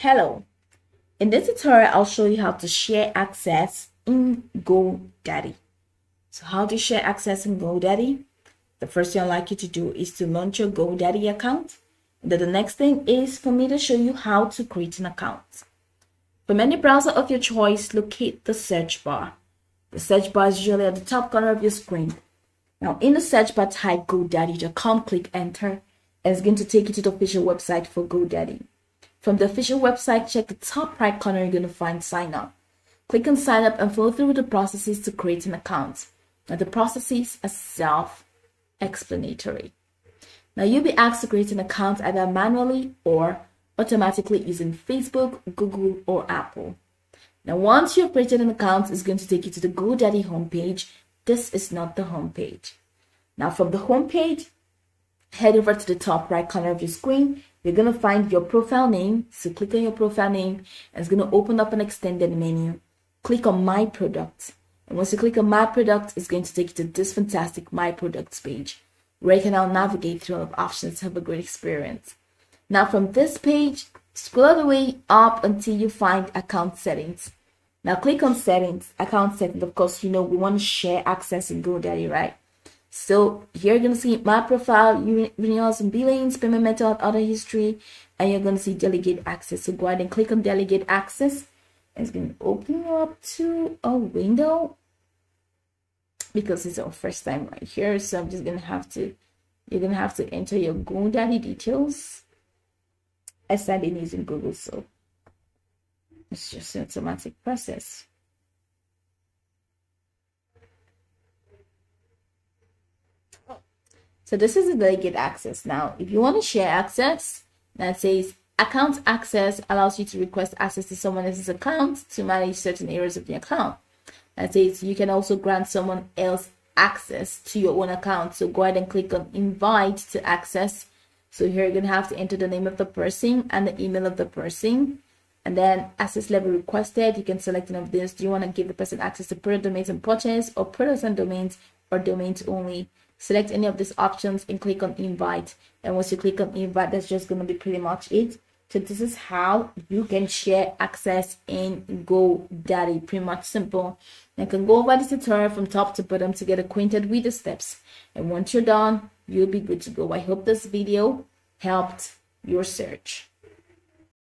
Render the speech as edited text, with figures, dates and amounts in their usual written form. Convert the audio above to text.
Hello, in this tutorial I'll show you how to share access in Godaddy. So how to share access in Godaddy? The first thing I'd like you to do is to launch your Godaddy account. And then the next thing is for me to show you how to create an account. From any browser of your choice, locate the search bar. The search bar is usually at the top corner of your screen. Now in the search bar, type godaddy.com, click enter, and it's going to take you to the official website for Godaddy. From the official website, check the top right corner, you're going to find sign up. Click on sign up and follow through with the processes to create an account. Now the processes are self-explanatory. Now you'll be asked to create an account either manually or automatically using Facebook, Google, or Apple. Now once you've created an account, it's going to take you to the Godaddy homepage. This is not the homepage. Now from the homepage, head over to the top right corner of your screen. You're going to find your profile name. So click on your profile name and it's going to open up an extended menu. Click on My Product. And once you click on My Product, it's going to take you to this fantastic My Products page where you can now navigate through all of options to have a great experience. Now from this page, scroll all the way up until you find Account Settings. Now click on Settings, Account Settings. Of course, you know we want to share access in Godaddy, right? So here you're going to see My Profile, renewals and billings, payment method, other history, and you're going to see Delegate Access. So go ahead and click on Delegate Access. And it's going to open you up to a window because it's our first time right here. So I'm just going to have to, you're going to have to enter your Godaddy details. I signed in using Google, so it's just an automatic process. So this is the delegate access. Now, if you want to share access, that says account access allows you to request access to someone else's account to manage certain areas of the account. That says you can also grant someone else access to your own account. So go ahead and click on invite to access. So here you're going to have to enter the name of the person and the email of the person. And then access level requested, you can select one of this. Do you want to give the person access to product domains and purchase, or products and domains, or domains only? Select any of these options and click on invite. And once you click on invite, that's just going to be pretty much it. So this is how you can share access in Godaddy. Pretty much simple. You can go over this tutorial from top to bottom to get acquainted with the steps. And once you're done, you'll be good to go. I hope this video helped your search.